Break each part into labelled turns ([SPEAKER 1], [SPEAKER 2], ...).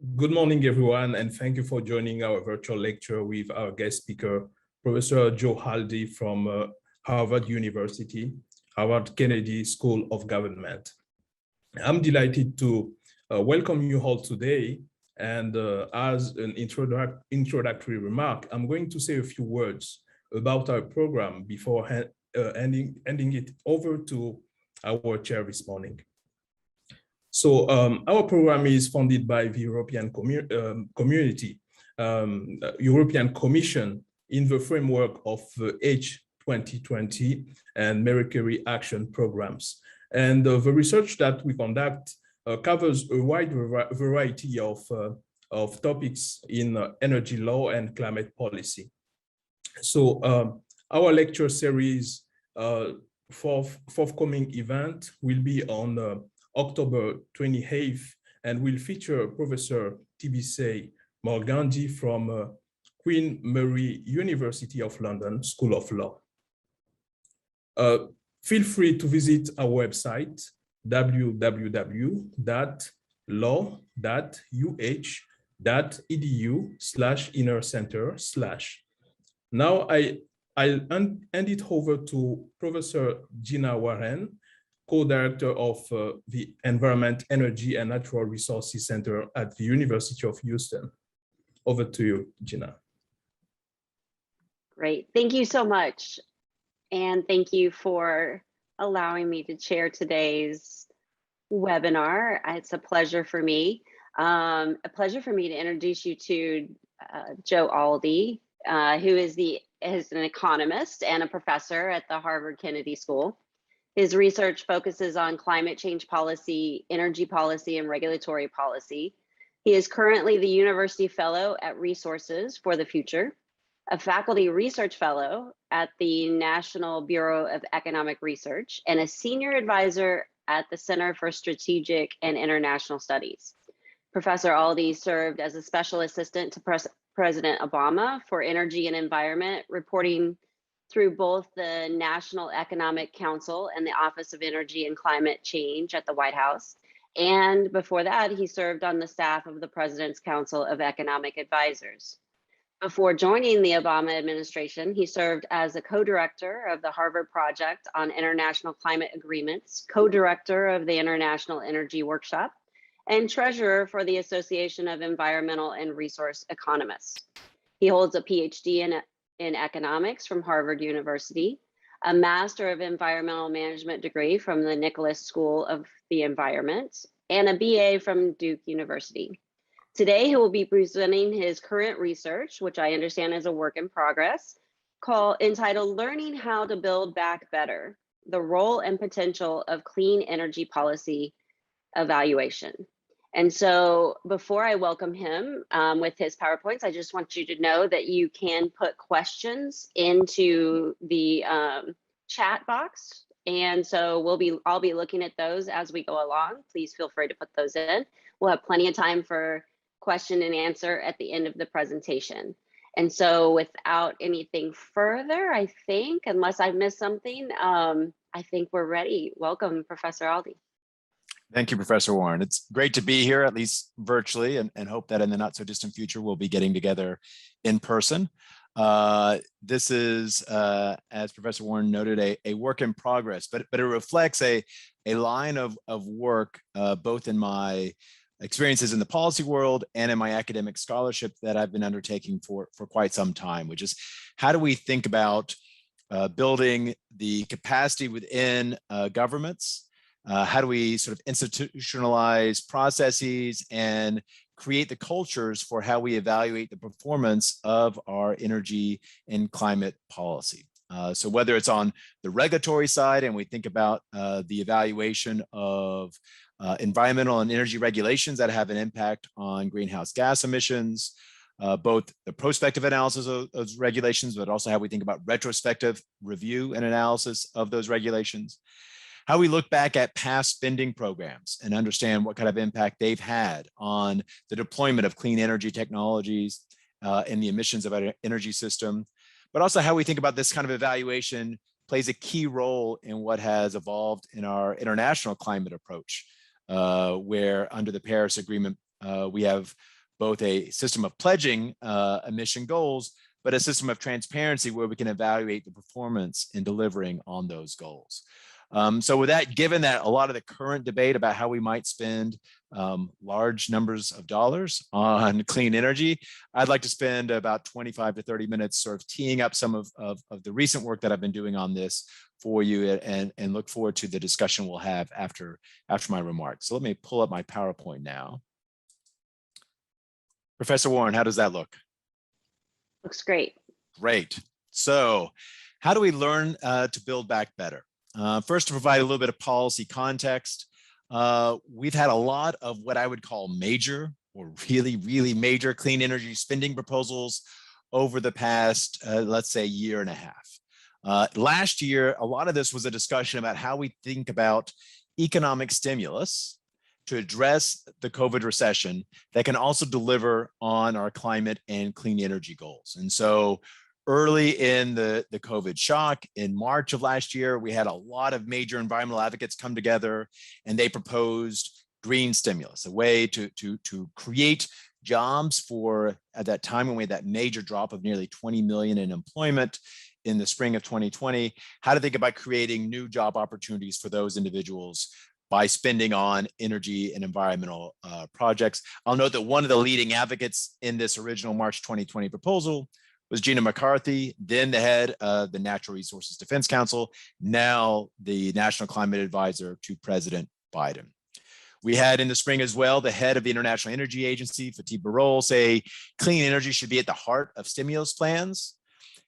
[SPEAKER 1] Good morning, everyone, and thank you for joining our virtual lecture with our guest speaker, Professor Joe Aldy from Harvard University, Harvard Kennedy School of Government. I'm delighted to welcome you all today, and as an introductory remark, I'm going to say a few words about our program before handing it over to our chair this morning. So our program is funded by the European European Commission in the framework of H 2020 and Mercury Action Programs. And the research that we conduct covers a wide variety of topics in energy law and climate policy. So our lecture series forthcoming event will be on October 28th, and will feature Professor Tibisay Morganji from Queen Mary University of London School of Law. Feel free to visit our website, www.law.uh.edu/inner-center/. Now I'll hand it over to Professor Gina Warren, co-director of the Environment, Energy, and Natural Resources Center at the University of Houston. Over to you, Gina.
[SPEAKER 2] Great, thank you so much. And thank you for allowing me to chair today's webinar. It's a pleasure for me. To introduce you to Joe Aldy, who is an economist and a professor at the Harvard Kennedy School. His research focuses on climate change policy, energy policy, and regulatory policy. He is currently the University Fellow at Resources for the Future, a faculty research fellow at the National Bureau of Economic Research, and a senior advisor at the Center for Strategic and International Studies. Professor Aldy served as a special assistant to President Obama for energy and environment, reporting through both the National Economic Council and the Office of Energy and Climate Change at the White House. And before that, he served on the staff of the President's Council of Economic Advisors. Before joining the Obama administration, he served as a co-director of the Harvard Project on International Climate Agreements, co-director of the International Energy Workshop, and treasurer for the Association of Environmental and Resource Economists. He holds a PhD in economics from Harvard University, a Master of Environmental Management degree from the Nicholas School of the Environment, and a BA from Duke University. Today, he will be presenting his current research, which I understand is a work in progress, entitled Learning How to Build Back Better, the Role and Potential of Clean Energy Policy Evaluation. And so before I welcome him with his PowerPoints, I just want you to know that you can put questions into the chat box. And so I'll be looking at those as we go along. Please feel free to put those in. We'll have plenty of time for question and answer at the end of the presentation. And so without anything further, I think, unless I missed something, I think we're ready. Welcome, Professor Aldy.
[SPEAKER 3] Thank you, Professor Warren. It's great to be here, at least virtually, and hope that in the not so distant future, we'll be getting together in person. This is, as Professor Warren noted, a work in progress, but it reflects a line of work, both in my experiences in the policy world and in my academic scholarship that I've been undertaking for quite some time, which is how do we think about building the capacity within governments. How do we sort of institutionalize processes and create the cultures for how we evaluate the performance of our energy and climate policy? So whether it's on the regulatory side and we think about the evaluation of environmental and energy regulations that have an impact on greenhouse gas emissions, both the prospective analysis of those regulations, but also how we think about retrospective review and analysis of those regulations. How we look back at past spending programs and understand what kind of impact they've had on the deployment of clean energy technologies and the emissions of our energy system, but also how we think about this kind of evaluation plays a key role in what has evolved in our international climate approach, where under the Paris Agreement, We have both a system of pledging emission goals, but a system of transparency where we can evaluate the performance in delivering on those goals. So with that, given that a lot of the current debate about how we might spend large numbers of dollars on clean energy, I'd like to spend about 25 to 30 minutes sort of teeing up some of the recent work that I've been doing on this for you, and look forward to the discussion we'll have after my remarks. So let me pull up my PowerPoint now. Professor Warren, how does that look?
[SPEAKER 2] Looks great.
[SPEAKER 3] Great. So how do we learn to build back better? First, to provide a little bit of policy context, we've had a lot of what I would call major or really major clean energy spending proposals over the past, let's say, year and a half. Last year, a lot of this was a discussion about how we think about economic stimulus to address the COVID recession that can also deliver on our climate and clean energy goals. And so early in the COVID shock in March of last year, we had a lot of major environmental advocates come together, and they proposed green stimulus, a way to create jobs for, at that time when we had that major drop of nearly 20 million in employment in the spring of 2020, how to think about creating new job opportunities for those individuals by spending on energy and environmental projects. I'll note that one of the leading advocates in this original March 2020 proposal was Gina McCarthy, then the head of the Natural Resources Defense Council, now the National Climate Advisor to President Biden. We had in the spring as well, the head of the International Energy Agency, Fatih Birol, say clean energy should be at the heart of stimulus plans.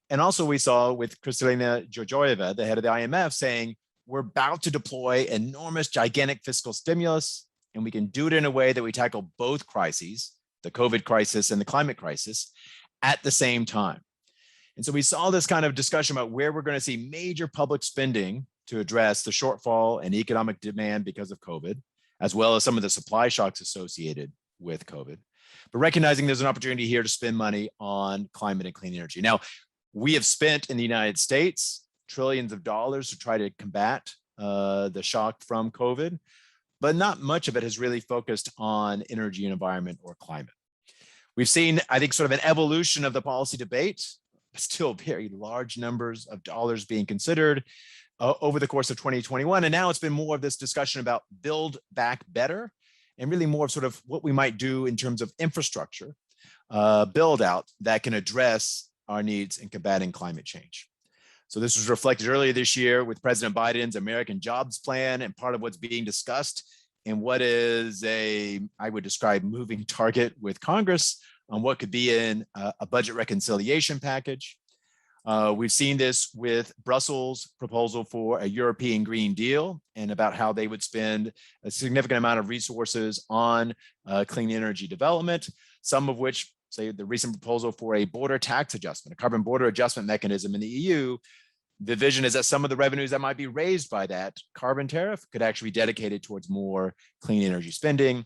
[SPEAKER 3] And also we saw with Kristalina Georgieva, the head of the IMF, saying, we're about to deploy enormous, gigantic fiscal stimulus, and we can do it in a way that we tackle both crises, the COVID crisis and the climate crisis, at the same time. And so we saw this kind of discussion about where we're going to see major public spending to address the shortfall in economic demand because of COVID, as well as some of the supply shocks associated with COVID. But recognizing there's an opportunity here to spend money on climate and clean energy. Now, we have spent in the United States trillions of dollars to try to combat the shock from COVID, but not much of it has really focused on energy and environment or climate. We've seen, I think, sort of an evolution of the policy debate, but still very large numbers of dollars being considered over the course of 2021. And now it's been more of this discussion about build back better, and really more of sort of what we might do in terms of infrastructure build out that can address our needs in combating climate change. So this was reflected earlier this year with President Biden's American Jobs Plan, and part of what's being discussed in what is I would describe, moving target with Congress on what could be in a budget reconciliation package. We've seen this with Brussels' proposal for a European Green Deal, and about how they would spend a significant amount of resources on clean energy development, some of which, say, the recent proposal for a border tax adjustment, a carbon border adjustment mechanism in the EU. The vision is that some of the revenues that might be raised by that carbon tariff could actually be dedicated towards more clean energy spending.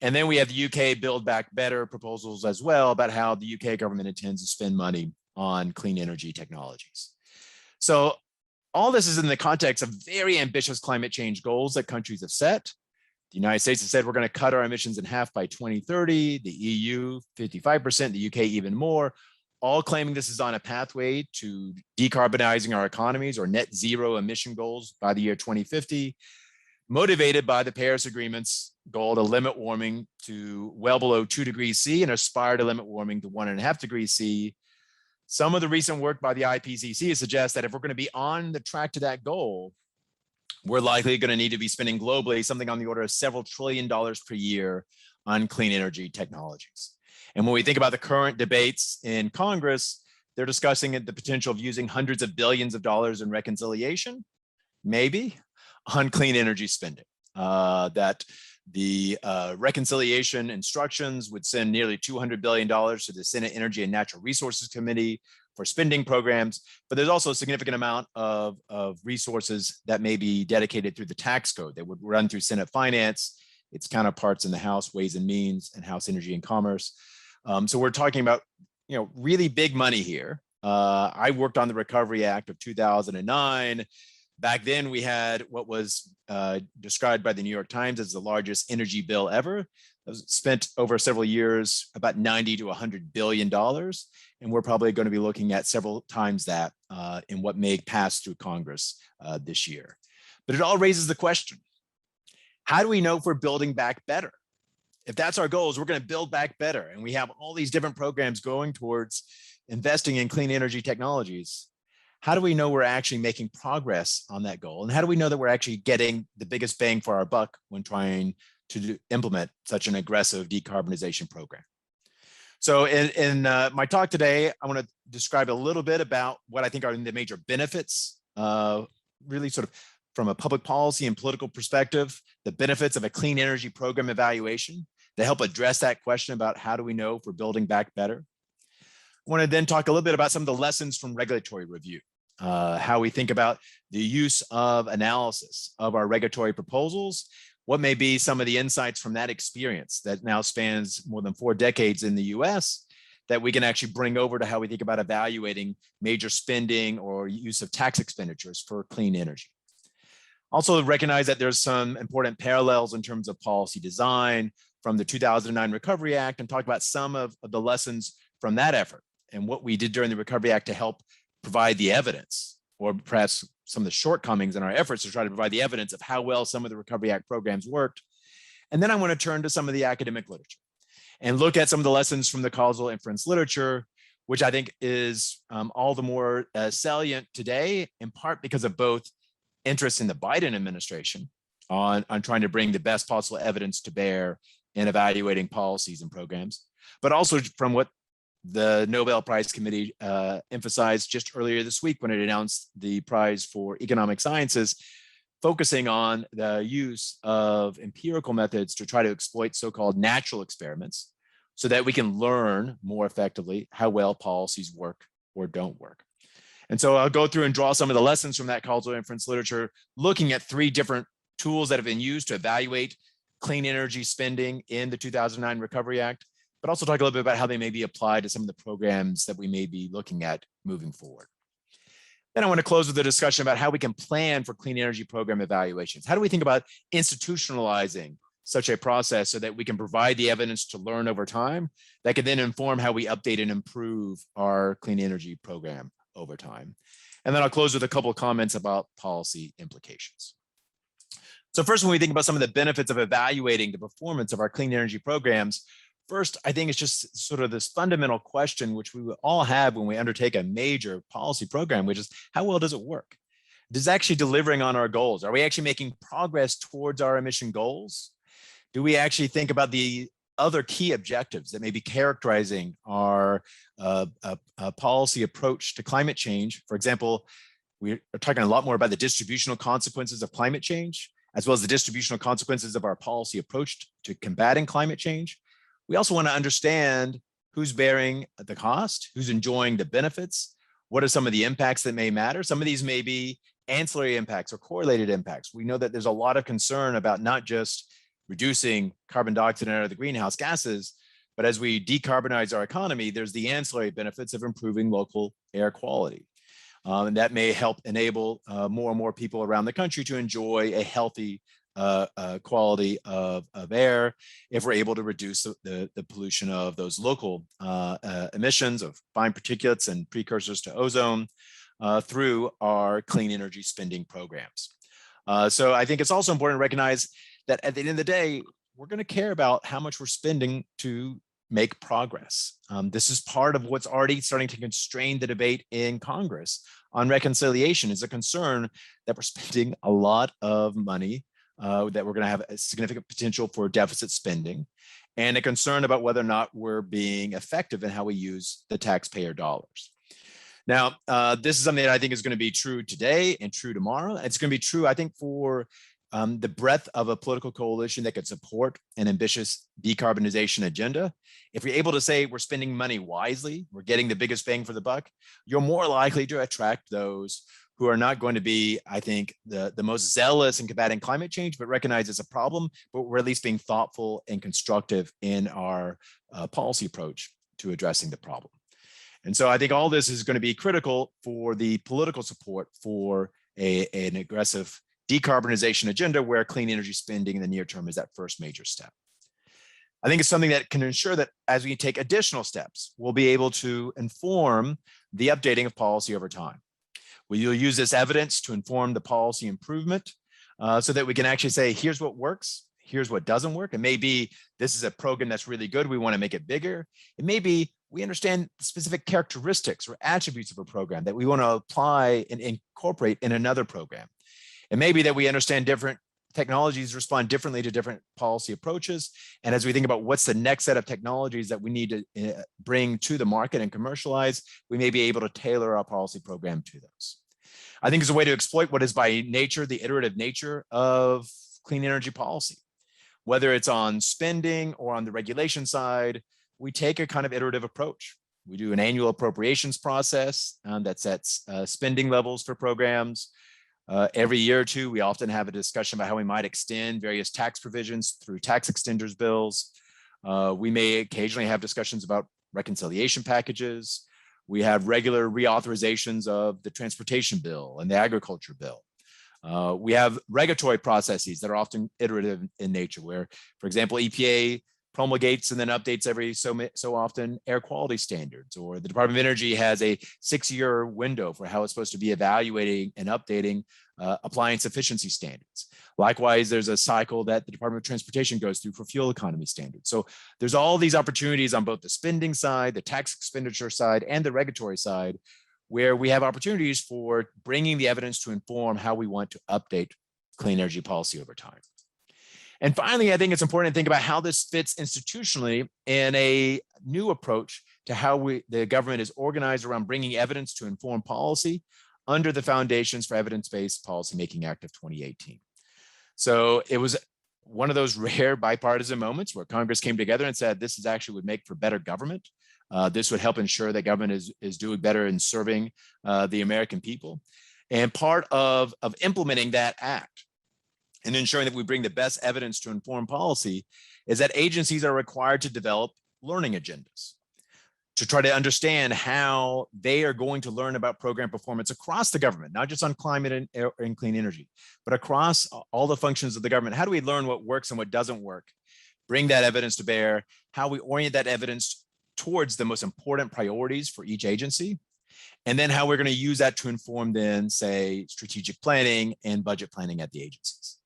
[SPEAKER 3] And then we have the UK Build Back Better proposals as well, about how the UK government intends to spend money on clean energy technologies. So all this is in the context of very ambitious climate change goals that countries have set. The United States has said we're going to cut our emissions in half by 2030, the EU 55%, the UK even more, all claiming this is on a pathway to decarbonizing our economies or net zero emission goals by the year 2050, motivated by the Paris Agreement's goal to limit warming to well below 2 degrees C and aspire to limit warming to 1.5 degrees C. Some of the recent work by the IPCC suggests that if we're going to be on the track to that goal, we're likely going to need to be spending globally something on the order of several $1 trillion per year on clean energy technologies. And when we think about the current debates in Congress, they're discussing the potential of using hundreds of billions of dollars in reconciliation, maybe, on clean energy spending. That the reconciliation instructions would send nearly $200 billion to the Senate Energy and Natural Resources Committee for spending programs, but there's also a significant amount of resources that may be dedicated through the tax code that would run through Senate Finance, its counterparts in the House Ways and Means and House Energy and Commerce. So we're talking about, really big money here. I worked on the Recovery Act of 2009. Back then, we had what was described by the New York Times as the largest energy bill ever. It was spent over several years, about $90 to $100 billion. And we're probably going to be looking at several times that in what may pass through Congress this year. But it all raises the question, how do we know if we're building back better? If that's our goal, is we're going to build back better, and we have all these different programs going towards investing in clean energy technologies, how do we know we're actually making progress on that goal? And how do we know that we're actually getting the biggest bang for our buck when trying to implement such an aggressive decarbonization program? So in my talk today, I want to describe a little bit about what I think are the major benefits, really sort of from a public policy and political perspective, the benefits of a clean energy program evaluation to help address that question about how do we know if we're building back better. I want to then talk a little bit about some of the lessons from regulatory review, how we think about the use of analysis of our regulatory proposals, what may be some of the insights from that experience that now spans more than 4 decades in the US that we can actually bring over to how we think about evaluating major spending or use of tax expenditures for clean energy. Also recognize that there's some important parallels in terms of policy design from the 2009 Recovery Act, and talk about some of the lessons from that effort and what we did during the Recovery Act to help provide the evidence, or perhaps some of the shortcomings in our efforts to try to provide the evidence of how well some of the Recovery Act programs worked. And then I want to turn to some of the academic literature and look at some of the lessons from the causal inference literature, which I think is all the more salient today, in part because of both interest in the Biden administration on trying to bring the best possible evidence to bear in evaluating policies and programs, but also from what the Nobel Prize Committee emphasized just earlier this week when it announced the prize for economic sciences, focusing on the use of empirical methods to try to exploit so-called natural experiments so that we can learn more effectively how well policies work or don't work. And so I'll go through and draw some of the lessons from that causal inference literature, looking at 3 different tools that have been used to evaluate clean energy spending in the 2009 Recovery Act, but also talk a little bit about how they may be applied to some of the programs that we may be looking at moving forward. Then I want to close with a discussion about how we can plan for clean energy program evaluations. How do we think about institutionalizing such a process so that we can provide the evidence to learn over time that can then inform how we update and improve our clean energy program over time? And then I'll close with a couple of comments about policy implications. So first, when we think about some of the benefits of evaluating the performance of our clean energy programs, first, I think it's just sort of this fundamental question, which we will all have when we undertake a major policy program, which is how well does it work? Does it actually delivering on our goals? Are we actually making progress towards our emission goals? Do we actually think about the other key objectives that may be characterizing our policy approach to climate change? For example, we are talking a lot more about the distributional consequences of climate change, as well as the distributional consequences of our policy approach to combating climate change. We also want to understand who's bearing the cost, who's enjoying the benefits, what are some of the impacts that may matter. Some of these may be ancillary impacts or correlated impacts. We know that there's a lot of concern about not just reducing carbon dioxide and other greenhouse gases, but as we decarbonize our economy, there's the ancillary benefits of improving local air quality. And that may help enable more and more people around the country to enjoy a healthy quality of air if we're able to reduce the pollution of those local emissions of fine particulates and precursors to ozone through our clean energy spending programs. So I think it's also important to recognize that at the end of the day, we're going to care about how much we're spending to make progress. This is part of what's already starting to constrain the debate in Congress on reconciliation. Is a concern that we're spending a lot of money, that we're going to have a significant potential for deficit spending, and a concern about whether or not we're being effective in how we use the taxpayer dollars. Now, this is something that I think is going to be true today and true tomorrow. It's going to be true, I think, for the breadth of a political coalition that could support an ambitious decarbonization agenda. If you're able to say we're spending money wisely, we're getting the biggest bang for the buck, you're more likely to attract those who are not going to be, I think, the most zealous in combating climate change, but recognize it's a problem, but we're at least being thoughtful and constructive in our policy approach to addressing the problem. And so I think all this is going to be critical for the political support for an aggressive decarbonization agenda where clean energy spending in the near term is that first major step. I think it's something that can ensure that as we take additional steps, we'll be able to inform the updating of policy over time. We'll use this evidence to inform the policy improvement so that we can actually say, here's what works, here's what doesn't work. It may be, this is a program that's really good, we want to make it bigger. It may be, we understand specific characteristics or attributes of a program that we want to apply and incorporate in another program. It may be that we understand different technologies respond differently to different policy approaches. And as we think about what's the next set of technologies that we need to bring to the market and commercialize, we may be able to tailor our policy program to those. I think it's a way to exploit what is by nature, the iterative nature of clean energy policy. Whether it's on spending or on the regulation side, we take a kind of iterative approach. We do an annual appropriations process that sets spending levels for programs. Every year or two, we often have a discussion about how we might extend various tax provisions through tax extenders bills. We may occasionally have discussions about reconciliation packages. We have regular reauthorizations of the transportation bill and the agriculture bill. We have regulatory processes that are often iterative in nature, where, for example, EPA promulgates and then updates every so often air quality standards, or the Department of Energy has a 6-year window for how it's supposed to be evaluating and updating appliance efficiency standards. Likewise, there's a cycle that the Department of Transportation goes through for fuel economy standards. So there's all these opportunities on both the spending side, the tax expenditure side, and the regulatory side, where we have opportunities for bringing the evidence to inform how we want to update clean energy policy over time. And finally, I think it's important to think about how this fits institutionally in a new approach to how the government is organized around bringing evidence to inform policy under the Foundations for Evidence-Based Policymaking Act of 2018. So it was one of those rare bipartisan moments where Congress came together and said, this is actually would make for better government. This would help ensure that government is doing better in serving the American people. And part of implementing that act and ensuring that we bring the best evidence to inform policy is that agencies are required to develop learning agendas to try to understand how they are going to learn about program performance across the government, not just on climate and clean energy, but across all the functions of the government. How do we learn what works and what doesn't work? Bring that evidence to bear, how we orient that evidence towards the most important priorities for each agency, and then how we're going to use that to inform then, say, strategic planning and budget planning at the agencies.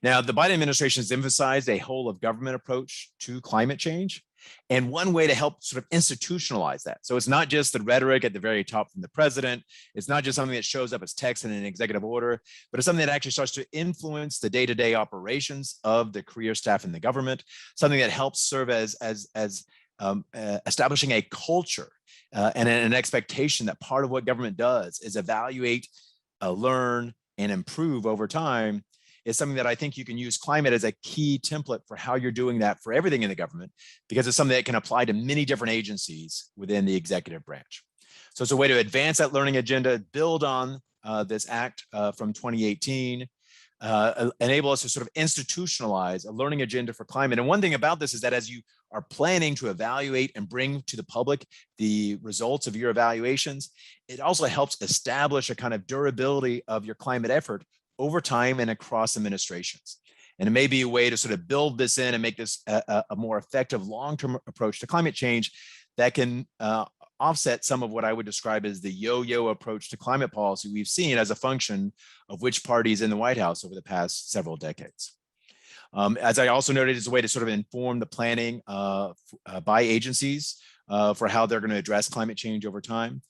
[SPEAKER 3] Now, the Biden administration has emphasized a whole of government approach to climate change, and one way to help sort of institutionalize that. So it's not just the rhetoric at the very top from the president. It's not just something that shows up as text in an executive order, but it's something that actually starts to influence the day-to-day operations of the career staff in the government, something that helps serve as establishing a culture and an expectation that part of what government does is evaluate, learn, and improve over time. Is something that I think you can use climate as a key template for how you're doing that for everything in the government, because it's something that can apply to many different agencies within the executive branch. So it's a way to advance that learning agenda, build on this act from 2018, enable us to sort of institutionalize a learning agenda for climate. And one thing about this is that as you are planning to evaluate and bring to the public the results of your evaluations, it also helps establish a kind of durability of your climate effort over time and across administrations. And it may be a way to sort of build this in and make this a more effective long-term approach to climate change that can offset some of what I would describe as the yo-yo approach to climate policy we've seen as a function of which parties in the White House over the past several decades. As I also noted, it's a way to sort of inform the planning by agencies for how they're going to address climate change over time.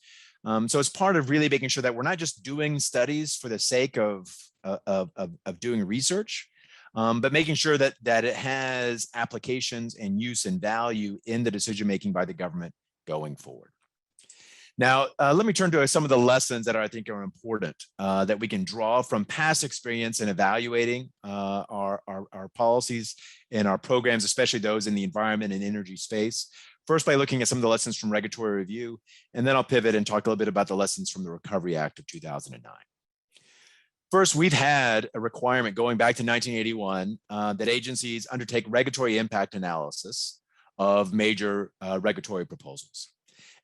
[SPEAKER 3] So it's part of really making sure that we're not just doing studies for the sake of doing research, but making sure that it has applications and use and value in the decision-making by the government going forward. Now, let me turn to some of the lessons that I think are important that we can draw from past experience in evaluating our policies and our programs, especially those in the environment and energy space. First, by looking at some of the lessons from regulatory review, and then I'll pivot and talk a little bit about the lessons from the Recovery Act of 2009. First, we've had a requirement going back to 1981 that agencies undertake regulatory impact analysis of major regulatory proposals.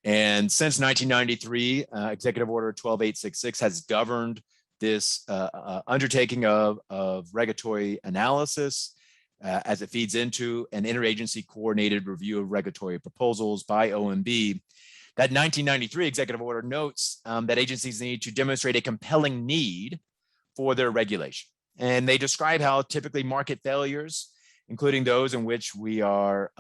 [SPEAKER 3] And since 1993, Executive Order 12866 has governed this undertaking of regulatory analysis as it feeds into an interagency coordinated review of regulatory proposals by OMB. That 1993 executive order notes that agencies need to demonstrate a compelling need for their regulation. And they describe how typically market failures, including those in which we are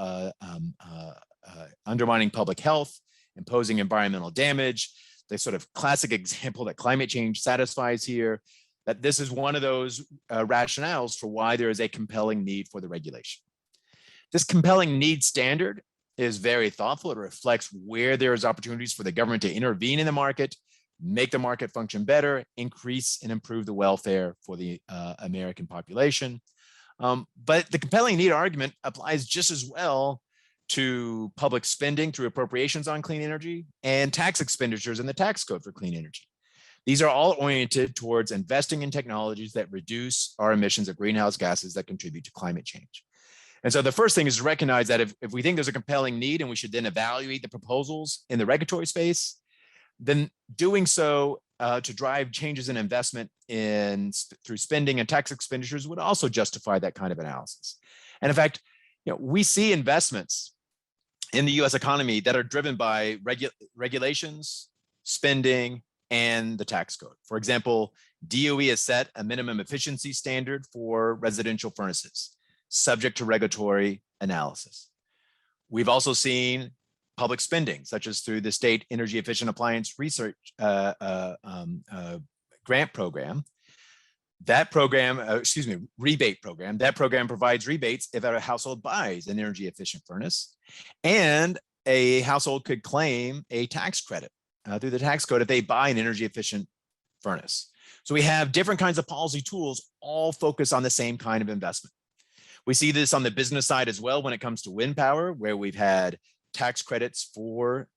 [SPEAKER 3] undermining public health, imposing environmental damage, the sort of classic example that climate change satisfies here, that this is one of those rationales for why there is a compelling need for the regulation. This compelling need standard is very thoughtful. It reflects where there is opportunities for the government to intervene in the market, make the market function better, increase and improve the welfare for the American population. But the compelling need argument applies just as well to public spending through appropriations on clean energy and tax expenditures in the tax code for clean energy. These are all oriented towards investing in technologies that reduce our emissions of greenhouse gases that contribute to climate change. And so the first thing is to recognize that if we think there's a compelling need and we should then evaluate the proposals in the regulatory space, then doing so to drive changes in investment through spending and tax expenditures would also justify that kind of analysis. And in fact, we see investments in the US economy that are driven by regulations, spending, and the tax code. For example, DOE has set a minimum efficiency standard for residential furnaces, subject to regulatory analysis. We've also seen public spending, such as through the State Energy Efficient Appliance Research grant program. That program, rebate program, that program provides rebates if a household buys an energy efficient furnace, and a household could claim a tax credit through the tax code if they buy an energy efficient furnace. So we have different kinds of policy tools, all focused on the same kind of investment. We see this on the business side as well when it comes to wind power, where we've had tax credits for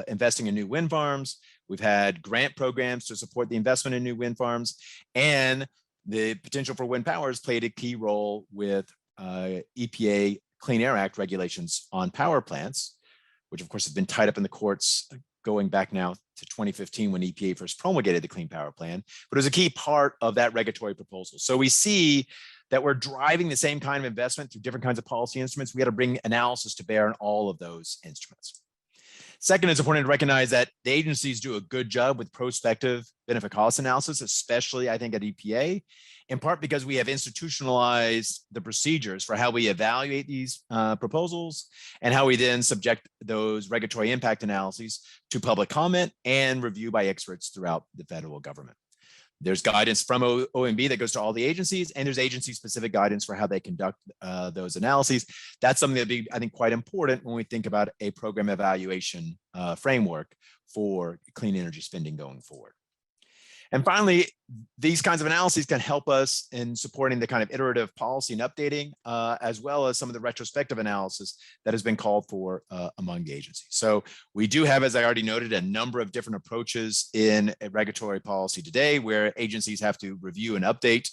[SPEAKER 3] investing in new wind farms. We've had grant programs to support the investment in new wind farms, and the potential for wind power has played a key role with EPA Clean Air Act regulations on power plants, which of course has been tied up in the courts going back now to 2015 when EPA first promulgated the Clean Power Plan, but it was a key part of that regulatory proposal. So we see that we're driving the same kind of investment through different kinds of policy instruments. We got to bring analysis to bear on all of those instruments. Second, it's important to recognize that the agencies do a good job with prospective benefit cost analysis, especially I think at EPA, in part because we have institutionalized the procedures for how we evaluate these proposals and how we then subject those regulatory impact analyses to public comment and review by experts throughout the federal government. There's guidance from OMB that goes to all the agencies, and there's agency-specific guidance for how they conduct those analyses. That's something that'd be, I think, quite important when we think about a program evaluation framework for clean energy spending going forward. And finally, these kinds of analyses can help us in supporting the kind of iterative policy and updating, as well as some of the retrospective analysis that has been called for among the agencies. So we do have, as I already noted, a number of different approaches in regulatory policy today, where agencies have to review and update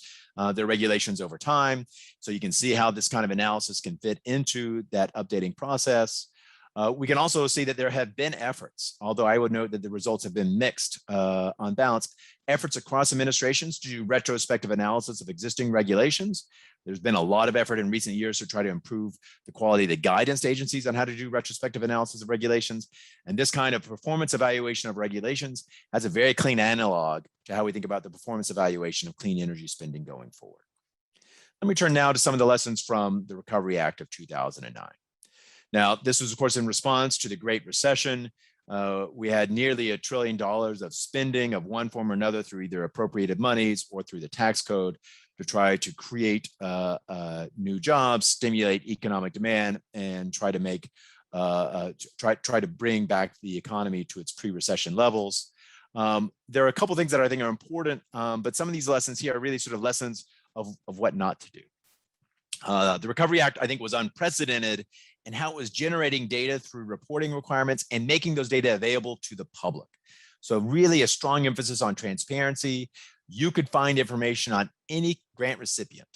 [SPEAKER 3] their regulations over time. So you can see how this kind of analysis can fit into that updating process. We can also see that there have been efforts, although I would note that the results have been mixed on balance, efforts across administrations to do retrospective analysis of existing regulations. There's been a lot of effort in recent years to try to improve the quality of the guidance to agencies on how to do retrospective analysis of regulations. And this kind of performance evaluation of regulations has a very clean analog to how we think about the performance evaluation of clean energy spending going forward. Let me turn now to some of the lessons from the Recovery Act of 2009. Now, this was, of course, in response to the Great Recession. We had nearly $1 trillion of spending of one form or another through either appropriated monies or through the tax code to try to create new jobs, stimulate economic demand, and try to make try to bring back the economy to its pre-recession levels. There are a couple of things that I think are important, but some of these lessons here are really sort of lessons of what not to do. The Recovery Act, I think, was unprecedented in how it was generating data through reporting requirements and making those data available to the public. So really a strong emphasis on transparency. You could find information on any grant recipient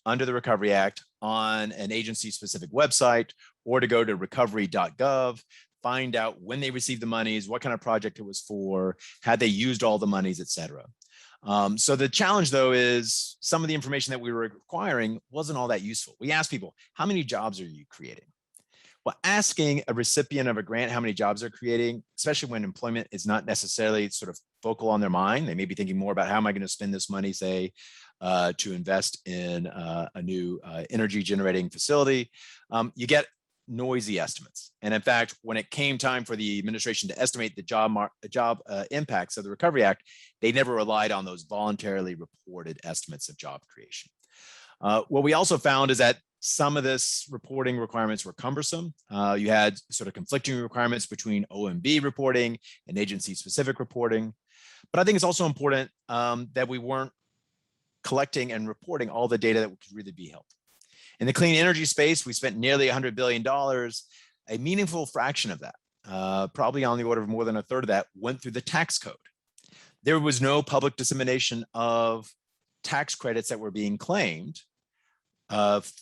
[SPEAKER 3] under the Recovery Act on an agency-specific website, or to go to recovery.gov, find out when they received the monies, what kind of project it was for, had they used all the monies, et cetera. So the challenge, though, is some of the information that we were requiring wasn't all that useful. We asked people, how many jobs are you creating? Well, asking a recipient of a grant how many jobs they're creating, especially when employment is not necessarily sort of focal on their mind, they may be thinking more about how am I going to spend this money, say, to invest in a new energy generating facility. You get noisy estimates. And in fact, when it came time for the administration to estimate the job impacts of the Recovery Act, they never relied on those voluntarily reported estimates of job creation. What we also found is that some of this reporting requirements were cumbersome. You had sort of conflicting requirements between OMB reporting and agency-specific reporting. But I think it's also important that we weren't collecting and reporting all the data that could really be helpful. In the clean energy space, we spent nearly $100 billion. A meaningful fraction of that, probably on the order of more than a third of that, went through the tax code. There was no public dissemination of tax credits that were being claimed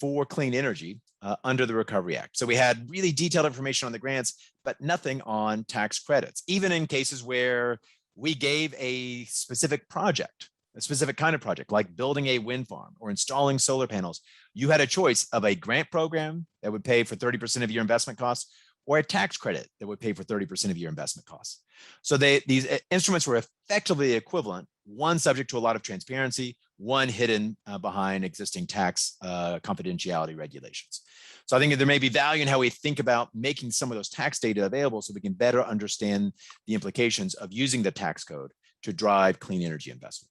[SPEAKER 3] for clean energy under the Recovery Act. So we had really detailed information on the grants, but nothing on tax credits, even in cases where we gave a specific project, a specific kind of project, like building a wind farm or installing solar panels. You had a choice of a grant program that would pay for 30% of your investment costs, or a tax credit that would pay for 30% of your investment costs. So these instruments were effectively equivalent, one subject to a lot of transparency, one hidden behind existing tax confidentiality regulations. So I think there may be value in how we think about making some of those tax data available so we can better understand the implications of using the tax code to drive clean energy investment.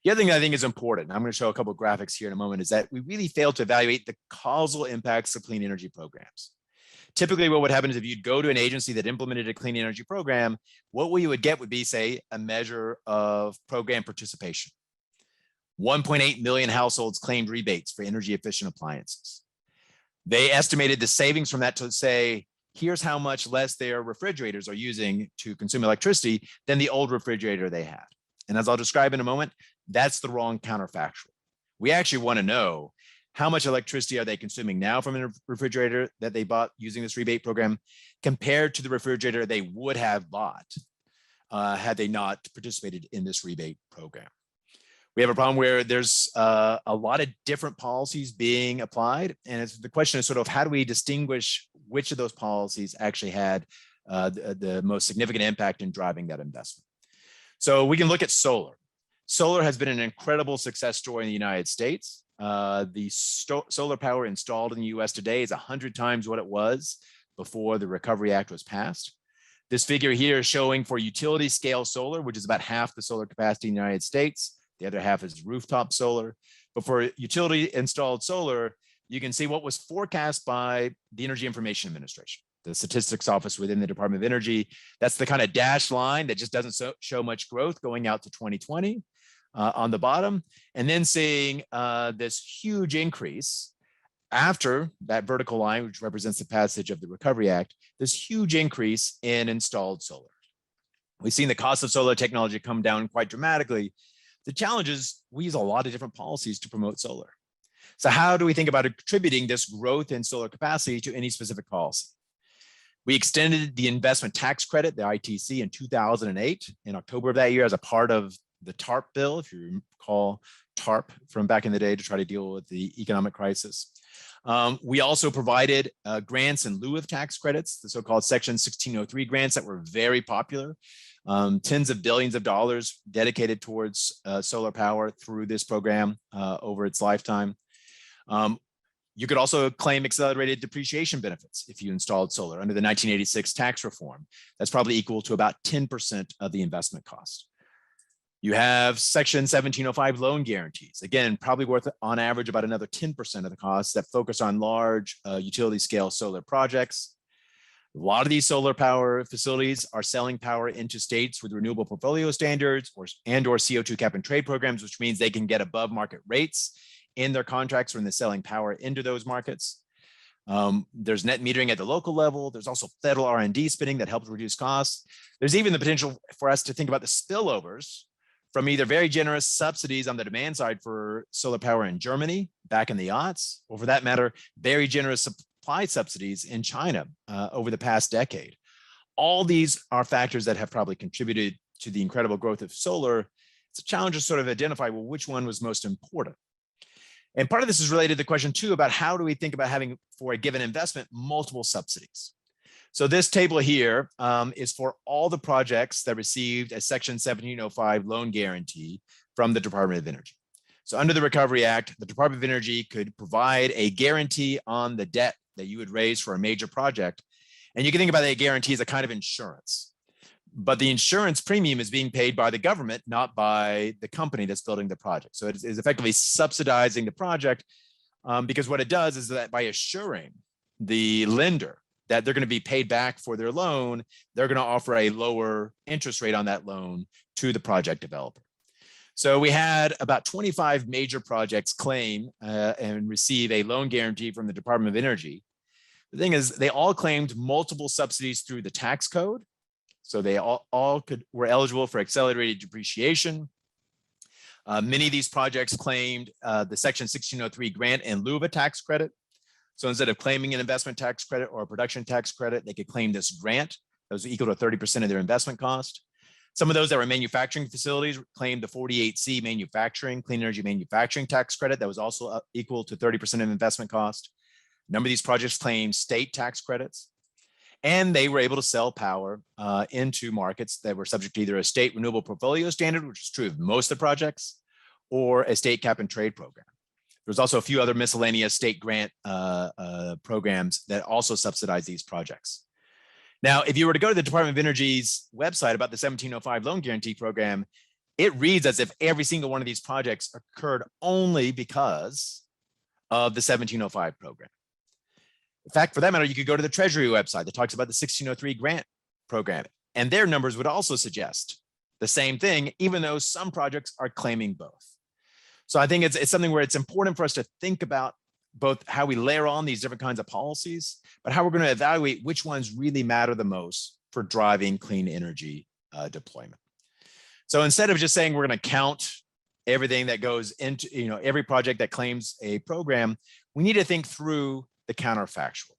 [SPEAKER 3] The other thing I think is important, and I'm going to show a couple of graphics here in a moment, is that we really failed to evaluate the causal impacts of clean energy programs. Typically, what would happen is if you'd go to an agency that implemented a clean energy program, what we would get would be, say, a measure of program participation. 1.8 million households claimed rebates for energy efficient appliances. They estimated the savings from that to say, here's how much less their refrigerators are using to consume electricity than the old refrigerator they had. And as I'll describe in a moment, that's the wrong counterfactual. We actually want to know how much electricity are they consuming now from a refrigerator that they bought using this rebate program compared to the refrigerator they would have bought had they not participated in this rebate program. We have a problem where there's a lot of different policies being applied. And the question is sort of how do we distinguish which of those policies actually had the most significant impact in driving that investment. So we can look at solar. Solar has been an incredible success story in the United States. The solar power installed in the US today is 100 times what it was before the Recovery Act was passed. This figure here is showing for utility scale solar, which is about half the solar capacity in the United States. The other half is rooftop solar. But for utility installed solar, you can see what was forecast by the Energy Information Administration, the statistics office within the Department of Energy. That's the kind of dashed line that just doesn't show much growth going out to 2020 on the bottom. And then seeing this huge increase after that vertical line, which represents the passage of the Recovery Act, this huge increase in installed solar. We've seen the cost of solar technology come down quite dramatically. The challenge is we use a lot of different policies to promote solar. So how do we think about attributing this growth in solar capacity to any specific policy? We extended the investment tax credit, the ITC, in 2008, in October of that year as a part of the TARP bill, if you recall TARP from back in the day to try to deal with the economic crisis. We also provided grants in lieu of tax credits, the so-called Section 1603 grants that were very popular. Tens of billions of dollars dedicated towards solar power through this program over its lifetime. You could also claim accelerated depreciation benefits if you installed solar under the 1986 tax reform. That's probably equal to about 10% of the investment cost. You have Section 1705 loan guarantees. Again, probably worth on average about another 10% of the costs that focus on large utility scale solar projects. A lot of these solar power facilities are selling power into states with renewable portfolio standards or CO2 cap and trade programs, which means they can get above market rates in their contracts when they're selling power into those markets. There's net metering at the local level. There's also federal R&D spending that helps reduce costs. There's even the potential for us to think about the spillovers from either very generous subsidies on the demand side for solar power in Germany back in the aughts, or for that matter, very generous supply subsidies in China over the past decade. All these are factors that have probably contributed to the incredible growth of solar, it's a challenge to sort of identify, well, which one was most important. And part of this is related to the question too about how do we think about having, for a given investment, multiple subsidies. So this table here is for all the projects that received a Section 1705 loan guarantee from the Department of Energy. So under the Recovery Act, the Department of Energy could provide a guarantee on the debt that you would raise for a major project. And you can think about that guarantee as a kind of insurance. But the insurance premium is being paid by the government, not by the company that's building the project. So it is effectively subsidizing the project because what it does is that by assuring the lender that they're going to be paid back for their loan, they're going to offer a lower interest rate on that loan to the project developer. So we had about 25 major projects claim and receive a loan guarantee from the Department of Energy. The thing is, they all claimed multiple subsidies through the tax code. So they all were eligible for accelerated depreciation. Many of these projects claimed the Section 1603 grant in lieu of a tax credit. So instead of claiming an investment tax credit or a production tax credit, they could claim this grant that was equal to 30% of their investment cost. Some of those that were manufacturing facilities claimed the 48C manufacturing, clean energy manufacturing tax credit that was also equal to 30% of investment cost. A number of these projects claimed state tax credits. And they were able to sell power into markets that were subject to either a state renewable portfolio standard, which is true of most of the projects, or a state cap and trade program. There's also a few other miscellaneous state grant programs that also subsidize these projects. Now, if you were to go to the Department of Energy's website about the 1705 loan guarantee program, it reads as if every single one of these projects occurred only because of the 1705 program. In fact, for that matter, you could go to the Treasury website that talks about the 1603 grant program, and their numbers would also suggest the same thing, even though some projects are claiming both. So I think it's something where it's important for us to think about both how we layer on these different kinds of policies, but how we're going to evaluate which ones really matter the most for driving clean energy deployment. So instead of just saying we're going to count everything that goes into, every project that claims a program, we need to think through the counterfactual.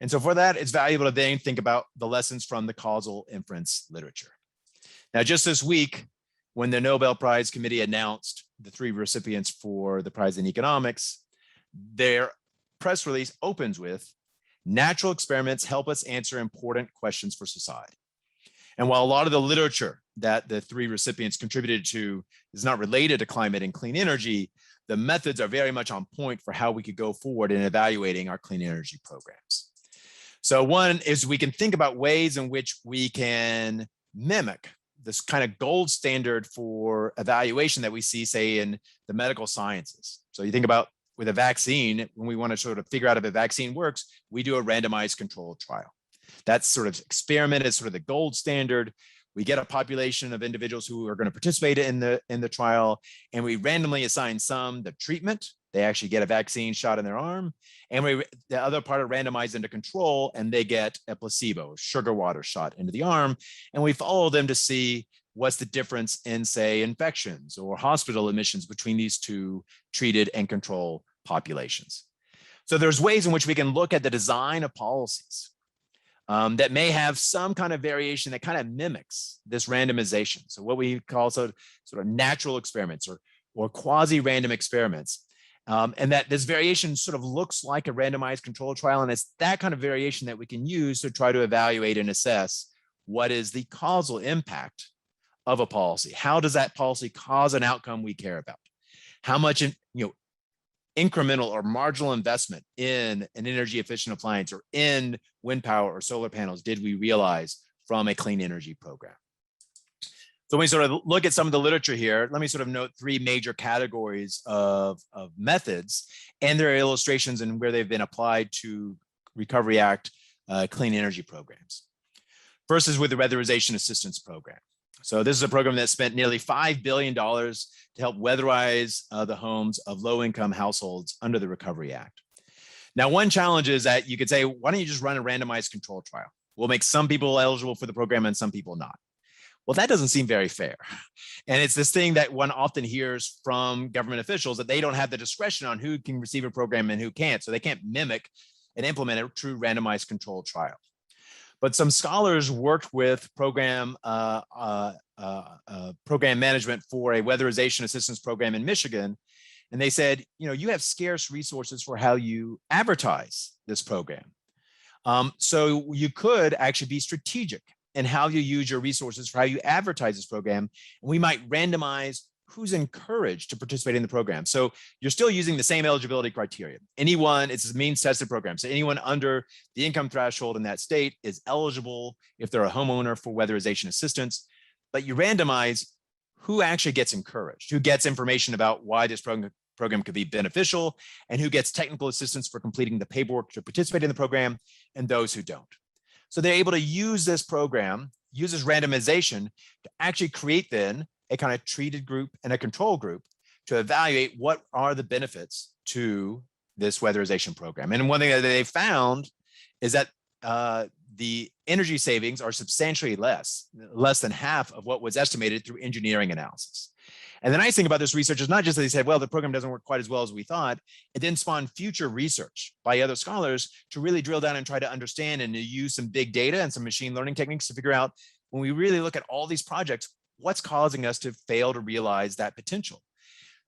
[SPEAKER 3] And so for that, it's valuable to then think about the lessons from the causal inference literature. Now, just this week, when the Nobel Prize Committee announced the 3 recipients for the prize in economics, their press release opens with, "Natural experiments help us answer important questions for society." And while a lot of the literature that the 3 recipients contributed to is not related to climate and clean energy, the methods are very much on point for how we could go forward in evaluating our clean energy programs. So one is we can think about ways in which we can mimic this kind of gold standard for evaluation that we see, say, in the medical sciences. So you think about with a vaccine, when we want to sort of figure out if a vaccine works, we do a randomized controlled trial. That sort of experiment is sort of the gold standard. We get a population of individuals who are going to participate in the trial, and we randomly assign some the treatment. They actually get a vaccine shot in their arm, and the other part are randomized into control, and they get a placebo, sugar water shot into the arm, and we follow them to see what's the difference in, say, infections or hospital admissions between these two treated and control populations. So there's ways in which we can look at the design of policies that may have some kind of variation that kind of mimics this randomization. So what we call sort of natural experiments or quasi-random experiments. And that this variation sort of looks like a randomized controlled trial. And it's that kind of variation that we can use to try to evaluate and assess what is the causal impact of a policy. How does that policy cause an outcome we care about? How much incremental or marginal investment in an energy efficient appliance or in wind power or solar panels did we realize from a clean energy program? So when we sort of look at some of the literature here, let me sort of note 3 major categories of methods and their illustrations and where they've been applied to Recovery Act clean energy programs. First is with the Weatherization Assistance Program. So this is a program that spent nearly $5 billion to help weatherize the homes of low-income households under the Recovery Act. Now, one challenge is that you could say, why don't you just run a randomized control trial? We'll make some people eligible for the program and some people not. Well, that doesn't seem very fair. And it's this thing that one often hears from government officials that they don't have the discretion on who can receive a program and who can't. So they can't mimic and implement a true randomized control trial. But some scholars worked with program management for a weatherization assistance program in Michigan. And they said, you have scarce resources for how you advertise this program. So you could actually be strategic in how you use your resources for how you advertise this program. And we might randomize who's encouraged to participate in the program. So you're still using the same eligibility criteria. Anyone, it's a means tested program. So anyone under the income threshold in that state is eligible if they're a homeowner for weatherization assistance, but you randomize who actually gets encouraged, who gets information about why this program could be beneficial, and who gets technical assistance for completing the paperwork to participate in the program, and those who don't. So they're able to use this program, use this randomization to actually create then a kind of treated group and a control group to evaluate what are the benefits to this weatherization program. And one thing that they found is that the energy savings are substantially less than half of what was estimated through engineering analysis. And the nice thing about this research is not just that they said, well, the program doesn't work quite as well as we thought. It then spawned future research by other scholars to really drill down and try to understand and to use some big data and some machine learning techniques to figure out, when we really look at all these projects, what's causing us to fail to realize that potential.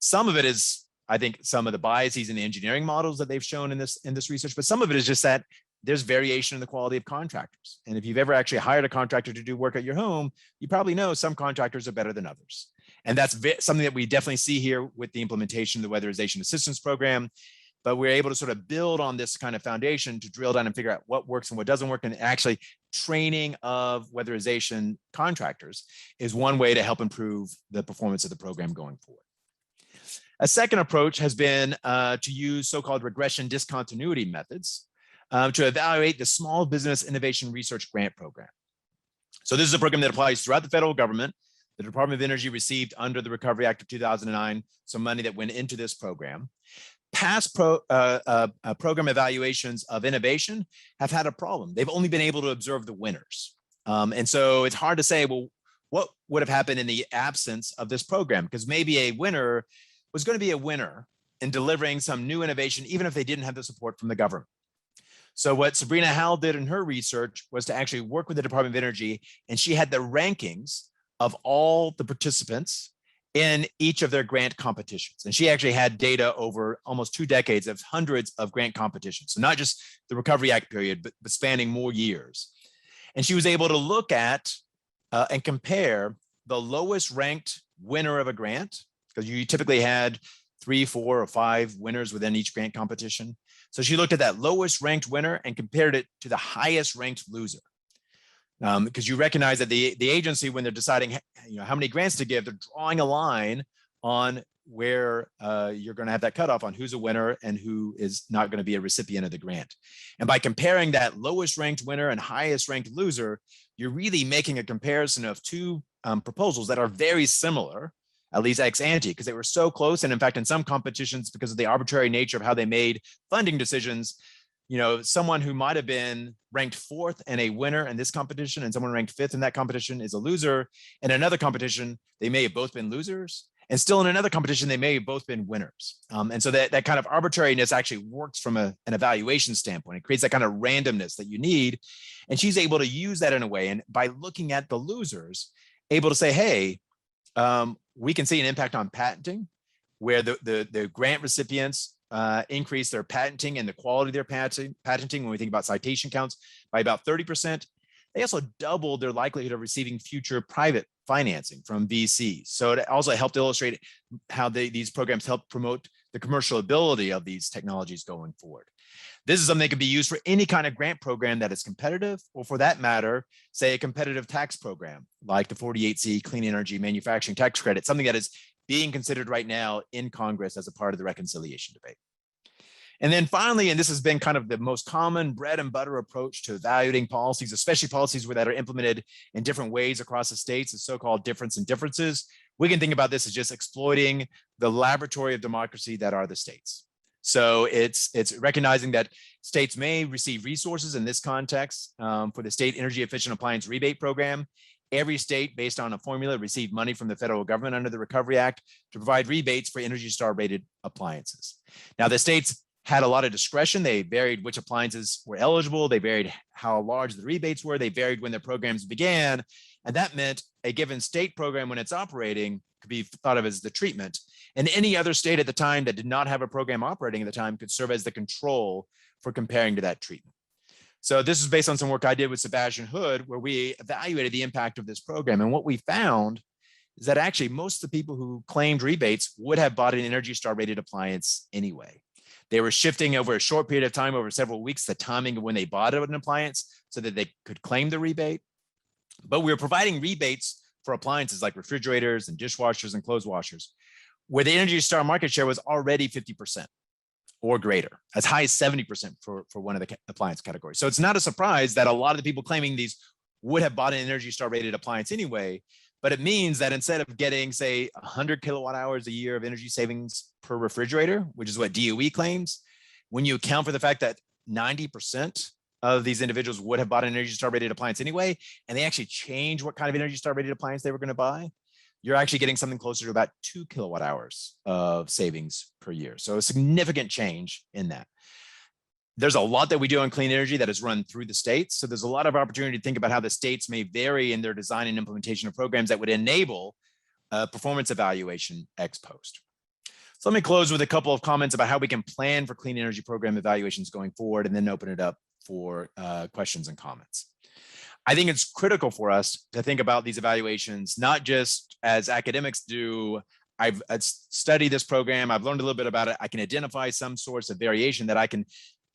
[SPEAKER 3] Some of it is, I think, some of the biases in the engineering models that they've shown in this research, but some of it is just that there's variation in the quality of contractors. And if you've ever actually hired a contractor to do work at your home, you probably know some contractors are better than others. And that's something that we definitely see here with the implementation of the weatherization assistance program. But we're able to sort of build on this kind of foundation to drill down and figure out what works and what doesn't work. And actually training of weatherization contractors is one way to help improve the performance of the program going forward. A second approach has been to use so-called regression discontinuity methods to evaluate the Small Business Innovation Research Grant Program. So this is a program that applies throughout the federal government. The Department of Energy received under the Recovery Act of 2009 some money that went into this program. Past program evaluations of innovation have had a problem. They've only been able to observe the winners. And so it's hard to say, well, what would have happened in the absence of this program? Because maybe a winner was going to be a winner in delivering some new innovation, even if they didn't have the support from the government. So what Sabrina Howell did in her research was to actually work with the Department of Energy, and she had the rankings of all the participants in each of their grant competitions. And she actually had data over almost 2 decades of hundreds of grant competitions. So not just the Recovery Act period, but spanning more years. And she was able to look at and compare the lowest ranked winner of a grant, because you typically had 3, 4, or 5 winners within each grant competition. So she looked at that lowest ranked winner and compared it to the highest ranked loser. Because you recognize that the agency, when they're deciding how many grants to give, they're drawing a line on where you're going to have that cutoff on who's a winner and who is not going to be a recipient of the grant. And by comparing that lowest ranked winner and highest ranked loser, you're really making a comparison of 2 proposals that are very similar, at least ex ante, because they were so close. And in fact, in some competitions, because of the arbitrary nature of how they made funding decisions, someone who might have been ranked 4th and a winner in this competition and someone ranked 5th in that competition is a loser. In another competition, they may have both been losers. And still in another competition, they may have both been winners. And so that kind of arbitrariness actually works from an evaluation standpoint. It creates that kind of randomness that you need. And she's able to use that in a way. And by looking at the losers, able to say, hey, we can see an impact on patenting, where the grant recipients increase their patenting and the quality of their patenting when we think about citation counts by about 30%. They also doubled their likelihood of receiving future private financing from VCs. So it also helped illustrate how these programs help promote the commercialability of these technologies going forward. This is something that can be used for any kind of grant program that is competitive, or for that matter, say a competitive tax program like the 48C Clean Energy Manufacturing Tax Credit, something that is being considered right now in Congress as a part of the reconciliation debate. And then finally, and this has been kind of the most common bread and butter approach to evaluating policies, especially policies that are implemented in different ways across the states, the so-called difference in differences. We can think about this as just exploiting the laboratory of democracy that are the states. So it's recognizing that states may receive resources in this context for the State Energy Efficient Appliance Rebate Program. Every state, based on a formula, received money from the federal government under the Recovery Act to provide rebates for Energy Star rated appliances. Now, the states had a lot of discretion. They varied which appliances were eligible. They varied how large the rebates were. They varied when their programs began. And that meant a given state program, when it's operating, could be thought of as the treatment. And any other state at the time that did not have a program operating at the time could serve as the control for comparing to that treatment. So this is based on some work I did with Sebastian Hood, where we evaluated the impact of this program. And what we found is that actually most of the people who claimed rebates would have bought an Energy Star rated appliance anyway. They were shifting over a short period of time, over several weeks, the timing of when they bought an appliance so that they could claim the rebate. But we were providing rebates for appliances like refrigerators and dishwashers and clothes washers, where the Energy Star market share was already 50% or greater, as high as 70% for one of the appliance categories. So it's not a surprise that a lot of the people claiming these would have bought an Energy Star rated appliance anyway, but it means that instead of getting, say, 100 kilowatt hours a year of energy savings per refrigerator, which is what DOE claims, when you account for the fact that 90% of these individuals would have bought an Energy Star rated appliance anyway, and they actually change what kind of Energy Star rated appliance they were going to buy, you're actually getting something closer to about 2 kilowatt hours of savings per year. So a significant change in that. There's a lot that we do on clean energy that is run through the states. So there's a lot of opportunity to think about how the states may vary in their design and implementation of programs that would enable performance evaluation ex post. So let me close with a couple of comments about how we can plan for clean energy program evaluations going forward, and then open it up for questions and comments. I think it's critical for us to think about these evaluations, not just as academics do. I've studied this program, I've learned a little bit about it. I can identify some source of variation that I can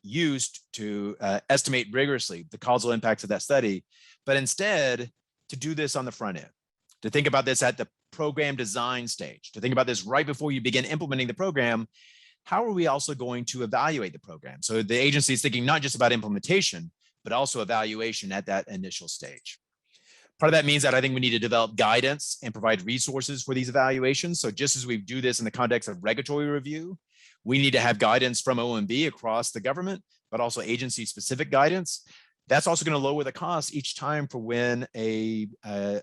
[SPEAKER 3] use to estimate rigorously the causal impacts of that study, but instead to do this on the front end, to think about this at the program design stage, to think about this right before you begin implementing the program. How are we also going to evaluate the program? So the agency is thinking not just about implementation, but also evaluation at that initial stage. Part of that means that I think we need to develop guidance and provide resources for these evaluations. So just as we do this in the context of regulatory review, we need to have guidance from OMB across the government, but also agency specific guidance. That's also going to lower the cost each time for when an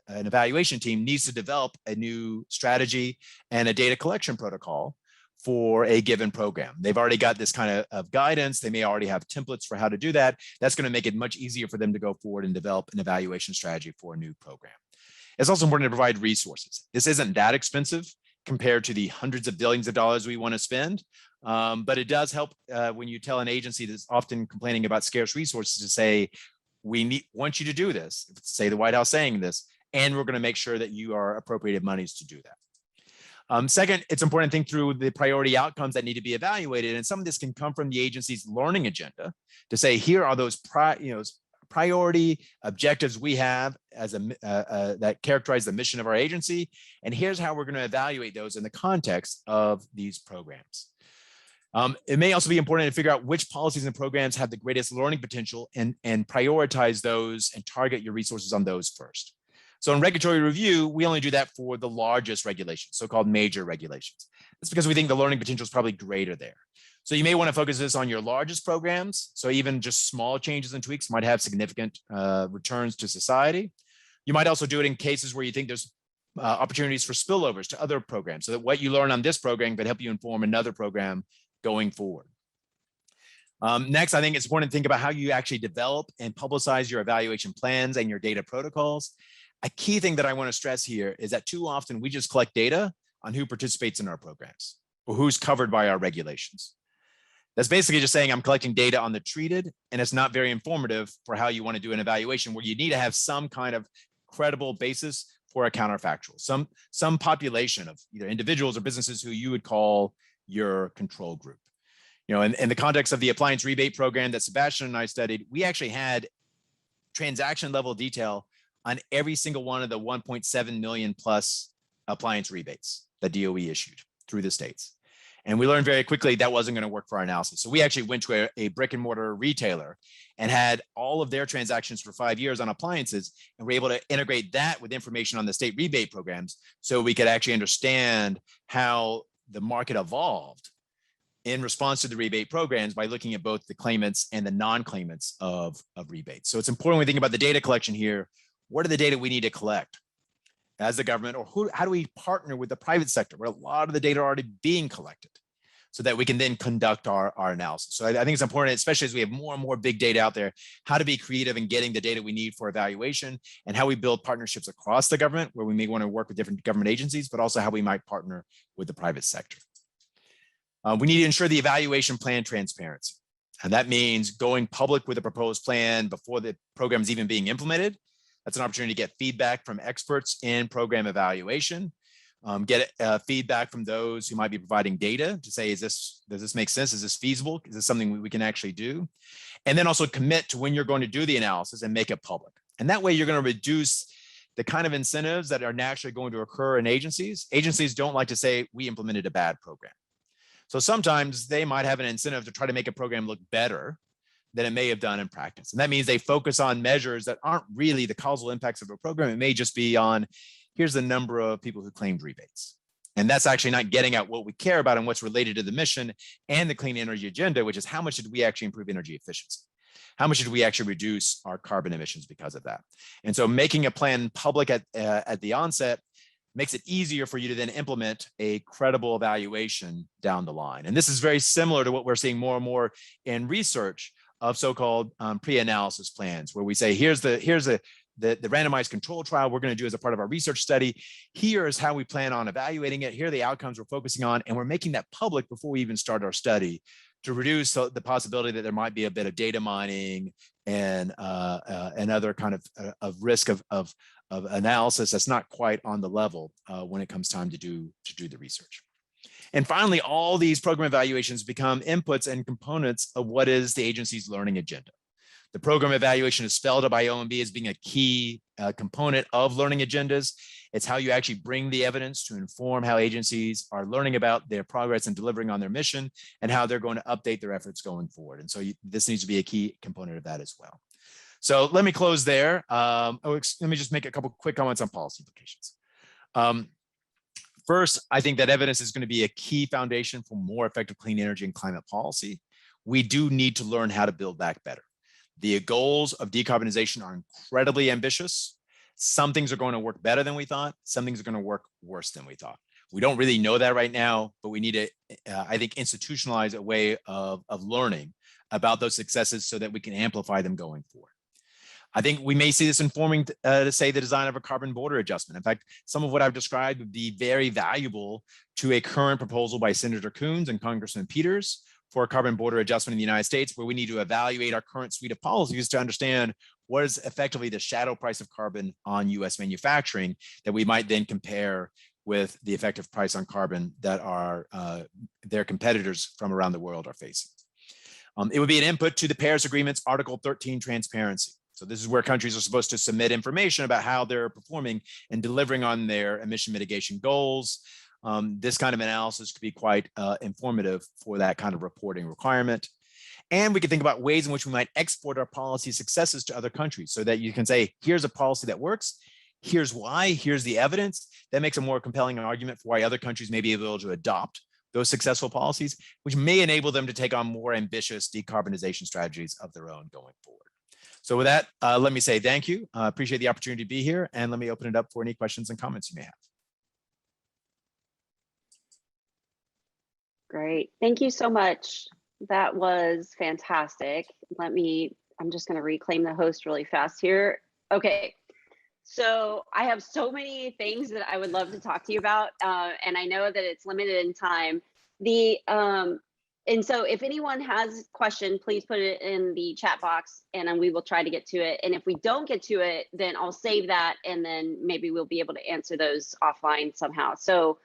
[SPEAKER 3] evaluation team needs to develop a new strategy and a data collection protocol for a given program. They've already got this kind of guidance. They may already have templates for how to do that. That's going to make it much easier for them to go forward and develop an evaluation strategy for a new program. It's also important to provide resources. This isn't that expensive compared to the hundreds of billions of dollars we want to spend. But it does help when you tell an agency that's often complaining about scarce resources to say, we want you to do this, say the White House saying this, and we're going to make sure that you are appropriated monies to do that. Second, it's important to think through the priority outcomes that need to be evaluated. And some of this can come from the agency's learning agenda to say, here are those priority objectives we have as that characterize the mission of our agency. And here's how we're going to evaluate those in the context of these programs. It may also be important to figure out which policies and programs have the greatest learning potential and prioritize those and target your resources on those first. So in regulatory review, we only do that for the largest regulations, so-called major regulations. That's because we think the learning potential is probably greater there. So you may want to focus this on your largest programs. So even just small changes and tweaks might have significant returns to society. You might also do it in cases where you think there's opportunities for spillovers to other programs, so that what you learn on this program could help you inform another program going forward. Next, I think it's important to think about how you actually develop and publicize your evaluation plans and your data protocols. A key thing that I want to stress here is that too often we just collect data on who participates in our programs or who's covered by our regulations. That's basically just saying I'm collecting data on the treated, and it's not very informative for how you want to do an evaluation, where you need to have some kind of credible basis for a counterfactual, some population of either individuals or businesses who you would call your control group. You know, in the context of the appliance rebate program that Sebastian and I studied, we actually had transaction level detail on every single one of the 1.7 million plus appliance rebates that DOE issued through the states. And we learned very quickly that wasn't going to work for our analysis. So we actually went to a brick and mortar retailer and had all of their transactions for 5 years on appliances, and were able to integrate that with information on the state rebate programs so we could actually understand how the market evolved in response to the rebate programs by looking at both the claimants and the non-claimants of rebates. So it's important when we think about the data collection here. What are the data we need to collect as the government, or how do we partner with the private sector where a lot of the data are already being collected? so that we can then conduct our analysis. So I think it's important, especially as we have more and more big data out there, how to be creative in getting the data we need for evaluation, and how we build partnerships across the government where we may want to work with different government agencies, but also how we might partner with the private sector. We need to ensure the evaluation plan transparency. And that means going public with a proposed plan before the program is even being implemented. That's an opportunity to get feedback from experts in program evaluation, get feedback from those who might be providing data to say, does this make sense? Is this feasible? Is this something we can actually do? And then also commit to when you're going to do the analysis and make it public. And that way you're going to reduce the kind of incentives that are naturally going to occur in agencies. Agencies don't like to say, we implemented a bad program. So sometimes they might have an incentive to try to make a program look better than it may have done in practice. And that means they focus on measures that aren't really the causal impacts of a program. It may just be on, here's the number of people who claimed rebates. And that's actually not getting at what we care about and what's related to the mission and the clean energy agenda, which is how much did we actually improve energy efficiency? How much did we actually reduce our carbon emissions because of that? And so making a plan public at the onset makes it easier for you to then implement a credible evaluation down the line. And this is very similar to what we're seeing more and more in research of so-called pre-analysis plans, where we say, here's the randomized control trial we're going to do as a part of our research study. Here's how we plan on evaluating it. Here are the outcomes we're focusing on. And we're making that public before we even start our study to reduce the possibility that there might be a bit of data mining and other kind of risk of analysis that's not quite on the level when it comes time to do the research. And finally, all these program evaluations become inputs and components of what is the agency's learning agenda. The program evaluation is spelled out by OMB as being a key component of learning agendas. It's how you actually bring the evidence to inform how agencies are learning about their progress and delivering on their mission and how they're going to update their efforts going forward. And so this needs to be a key component of that as well. So let me close there. Let me just make a couple quick comments on policy implications. First, I think that evidence is going to be a key foundation for more effective clean energy and climate policy. We do need to learn how to build back better. The goals of decarbonization are incredibly ambitious. Some things are going to work better than we thought. Some things are going to work worse than we thought. We don't really know that right now, but we need to, I think, institutionalize a way of learning about those successes so that we can amplify them going forward. I think we may see this informing, say, the design of a carbon border adjustment. In fact, some of what I've described would be very valuable to a current proposal by Senator Coons and Congressman Peters for a carbon border adjustment in the United States, where we need to evaluate our current suite of policies to understand what is effectively the shadow price of carbon on US manufacturing that we might then compare with the effective price on carbon that their competitors from around the world are facing. It would be an input to the Paris Agreement's Article 13 transparency. So this is where countries are supposed to submit information about how they're performing and delivering on their emission mitigation goals. This kind of analysis could be quite informative for that kind of reporting requirement. And we can think about ways in which we might export our policy successes to other countries so that you can say, here's a policy that works, here's why, here's the evidence. That makes a more compelling argument for why other countries may be able to adopt those successful policies, which may enable them to take on more ambitious decarbonization strategies of their own going forward. So with that, let me say thank you. Appreciate the opportunity to be here, and let me open it up for any questions and comments you may have.
[SPEAKER 2] Great. Thank you so much. That was fantastic. I'm just going to reclaim the host really fast here. Okay. So I have so many things that I would love to talk to you about, and I know that it's limited in time. And so if anyone has a question, please put it in the chat box and then we will try to get to it. And if we don't get to it, then I'll save that and then maybe we'll be able to answer those offline somehow. So,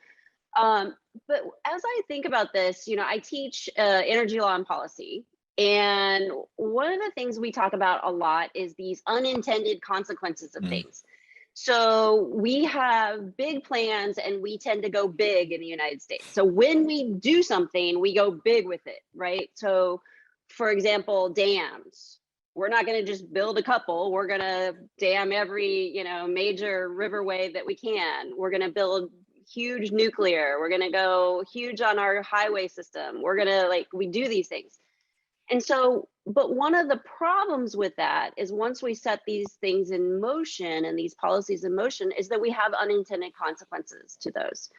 [SPEAKER 2] but as I think about this, I teach energy law and policy. And one of the things we talk about a lot is these unintended consequences of things. So we have big plans and we tend to go big in the United States. So when we do something, we go big with it, right? So for example, dams. We're not going to just build a couple. We're going to dam every, major riverway that we can. We're going to build huge nuclear. We're going to go huge on our highway system. We're going to we do these things. And so, but one of the problems with that is once we set these things in motion and these policies in motion is that we have unintended consequences to those.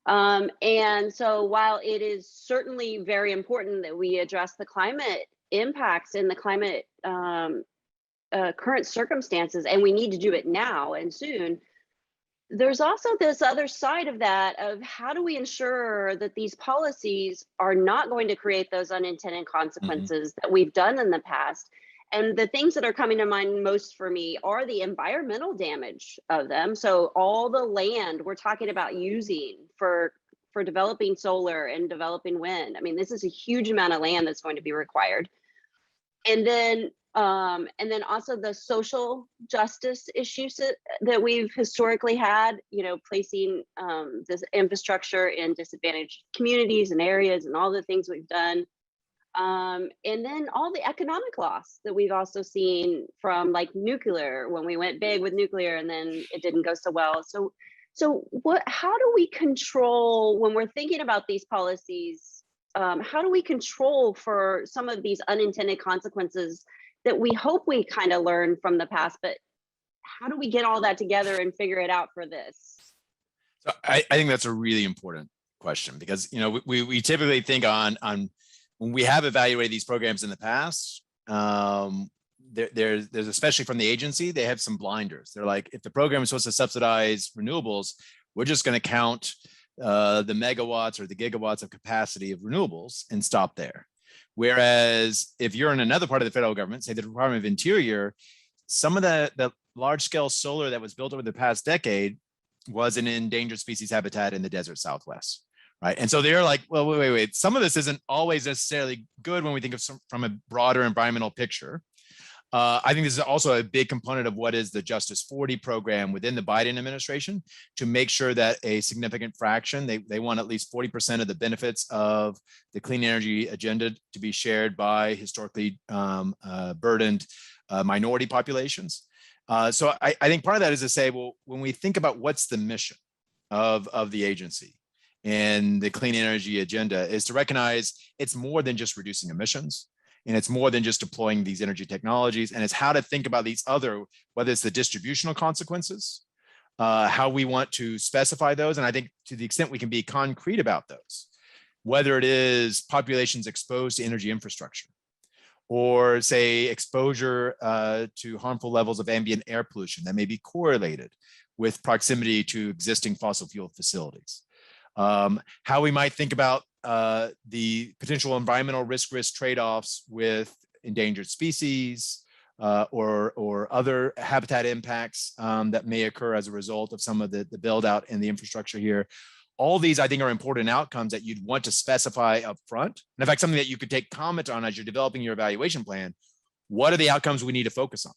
[SPEAKER 2] And so while it is certainly very important that we address the climate impacts and the climate current circumstances, and we need to do it now and soon, there's also this other side of that, of how do we ensure that these policies are not going to create those unintended consequences that we've done in the past. And the things that are coming to mind most for me are the environmental damage of them. So all the land we're talking about using for developing solar and developing wind. I mean, this is a huge amount of land that's going to be required. And then also the social justice issues that we've historically had, you know, placing this infrastructure in disadvantaged communities and areas and all the things we've done. And then all the economic loss that we've also seen from like nuclear, when we went big with nuclear and then it didn't go so well. So how do we control, when we're thinking about these policies, how do we control for some of these unintended consequences that we hope we kind of learned from the past, but how do we get all that together and figure it out for this?
[SPEAKER 3] So I think that's a really important question, because, you know, we typically think on when we have evaluated these programs in the past, there's especially from the agency, they have some blinders. They're like, if the program is supposed to subsidize renewables, we're just going to count the megawatts or the gigawatts of capacity of renewables and stop there. Whereas if you're in another part of the federal government, say the Department of Interior, some of the large scale solar that was built over the past decade was an endangered species habitat in the desert Southwest. Right. And so they're like, well, wait. Some of this isn't always necessarily good when we think of from a broader environmental picture. I think this is also a big component of what is the Justice 40 program within the Biden administration, to make sure that a significant fraction, they want at least 40% of the benefits of the clean energy agenda to be shared by historically burdened minority populations. So I think part of that is to say, well, when we think about what's the mission of the agency and the clean energy agenda, is to recognize it's more than just reducing emissions. And it's more than just deploying these energy technologies. And it's how to think about these other, whether it's the distributional consequences, how we want to specify those. And I think to the extent we can be concrete about those, whether it is populations exposed to energy infrastructure, or say exposure to harmful levels of ambient air pollution that may be correlated with proximity to existing fossil fuel facilities. How we might think about the potential environmental risk trade-offs with endangered species or other habitat impacts that may occur as a result of some of the build out in the infrastructure here. All these, I think, are important outcomes that you'd want to specify up front. And in fact, something that you could take comment on as you're developing your evaluation plan. What are the outcomes we need to focus on?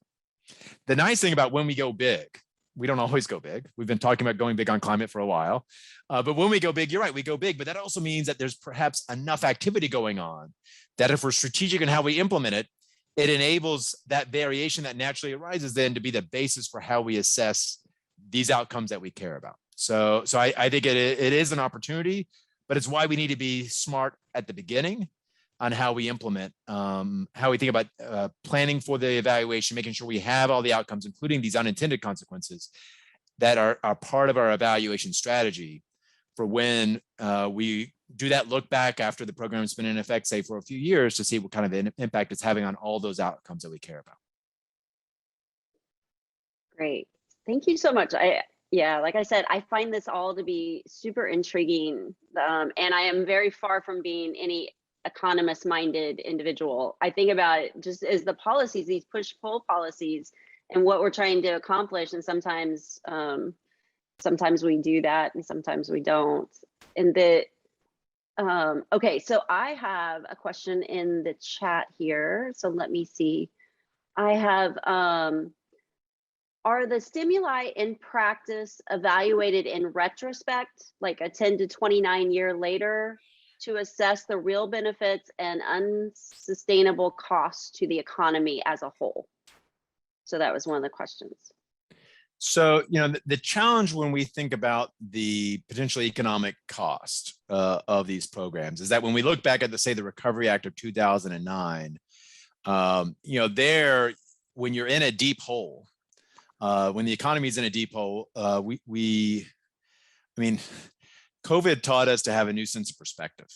[SPEAKER 3] The nice thing about when we go big, we don't always go big. We've been talking about going big on climate for a while. But when we go big, you're right, we go big. But that also means that there's perhaps enough activity going on that if we're strategic in how we implement it, it enables that variation that naturally arises then to be the basis for how we assess these outcomes that we care about. So I think it is an opportunity, but it's why we need to be smart at the beginning on how we implement, how we think about planning for the evaluation, making sure we have all the outcomes, including these unintended consequences that are part of our evaluation strategy for when we do that look back after the program has been in effect, say for a few years, to see what kind of impact it's having on all those outcomes that we care about.
[SPEAKER 2] Great, thank you so much. Yeah, like I said, I find this all to be super intriguing, and I am very far from being any economist-minded individual. I think about it just as the policies, these push-pull policies, and what we're trying to accomplish. And sometimes we do that, and sometimes we don't. And okay, so I have a question in the chat here. So let me see. I have, are the stimuli in practice evaluated in retrospect, like a 10 to 29 year later, to assess the real benefits and unsustainable costs to the economy as a whole? So that was one of the questions.
[SPEAKER 3] So, you know, the challenge when we think about the potential economic cost of these programs is that when we look back at the Recovery Act of 2009, you know, there, when you're in a deep hole, when the economy is in a deep hole, I mean, COVID taught us to have a new sense of perspective.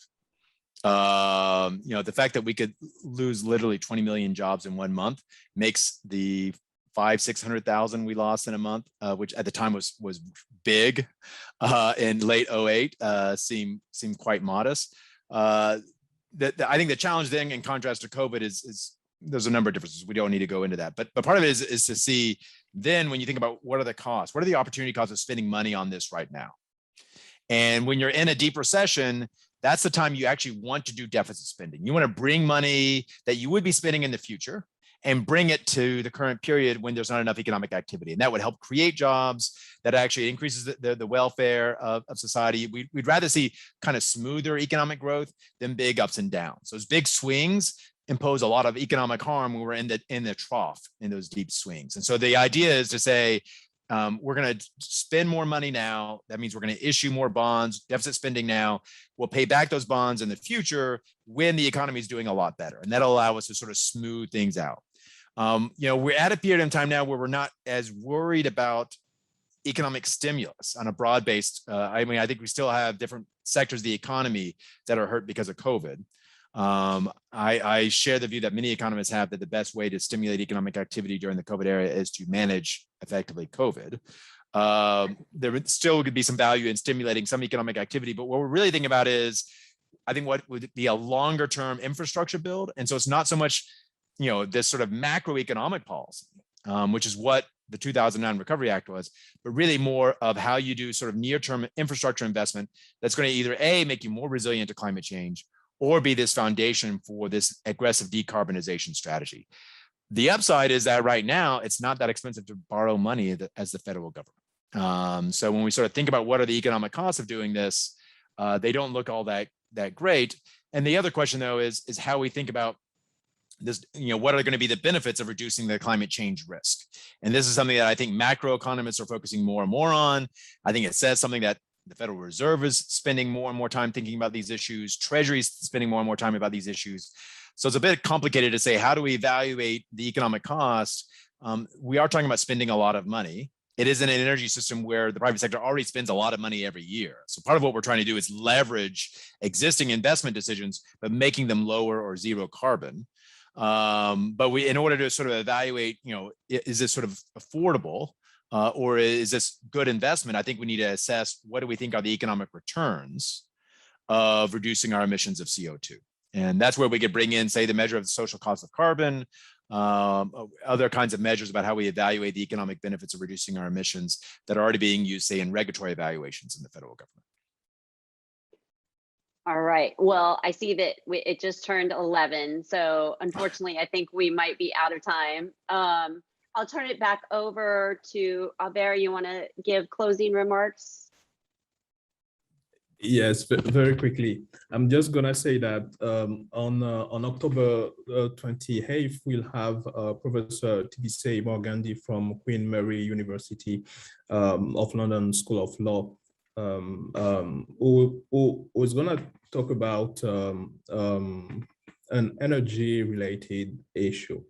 [SPEAKER 3] The fact that we could lose literally 20 million jobs in 1 month makes the 600,000 we lost in a month, which at the time was big in late 08, seem quite modest. I think the challenge then, in contrast to COVID, is there's a number of differences. We don't need to go into that, but part of it is to see then, when you think about what are the costs, what are the opportunity costs of spending money on this right now? And when you're in a deep recession, that's the time you actually want to do deficit spending. You want to bring money that you would be spending in the future and bring it to the current period when there's not enough economic activity. And that would help create jobs, that actually increases the welfare of society. We'd rather see kind of smoother economic growth than big ups and downs. Those big swings impose a lot of economic harm when we're in the trough, in those deep swings. And so the idea is to say, we're going to spend more money now. That means we're going to issue more bonds, deficit spending now. We'll pay back those bonds in the future when the economy is doing a lot better. And that'll allow us to sort of smooth things out. We're at a period in time now where we're not as worried about economic stimulus on a broad-based. I think we still have different sectors of the economy that are hurt because of COVID. I share the view that many economists have that the best way to stimulate economic activity during the COVID era is to manage effectively COVID. There would still could be some value in stimulating some economic activity, but what we're really thinking about is, I think, what would be a longer term infrastructure build. And so it's not so much, this sort of macroeconomic policy, which is what the 2009 Recovery Act was, but really more of how you do sort of near-term infrastructure investment that's going to either A, make you more resilient to climate change, or be this foundation for this aggressive decarbonization strategy. The upside is that right now, it's not that expensive to borrow money as the federal government. So when we sort of think about what are the economic costs of doing this, they don't look all that great. And the other question, though, is how we think about this, what are going to be the benefits of reducing the climate change risk? And this is something that I think macroeconomists are focusing more and more on. I think it says something that the Federal Reserve is spending more and more time thinking about these issues. Treasury is spending more and more time about these issues. So it's a bit complicated to say, how do we evaluate the economic cost? We are talking about spending a lot of money. It is in an energy system where the private sector already spends a lot of money every year. So part of what we're trying to do is leverage existing investment decisions, but making them lower or zero carbon. But in order to sort of evaluate, is this sort of affordable? Or is this good investment? I think we need to assess what do we think are the economic returns of reducing our emissions of CO2. And that's where we could bring in, say, the measure of the social cost of carbon, other kinds of measures about how we evaluate the economic benefits of reducing our emissions that are already being used, say, in regulatory evaluations in the federal government.
[SPEAKER 2] All right. Well, I see that it just turned 11. So unfortunately, I think we might be out of time. I'll turn it back over to Aubin. You want to give closing remarks?
[SPEAKER 1] Yes, very quickly. I'm just going to say that on October 28th, we'll have Professor Tibisay Morgandi from Queen Mary University of London School of Law, who is going to talk about an energy-related issue.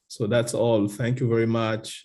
[SPEAKER 1] So that's all. Thank you very much.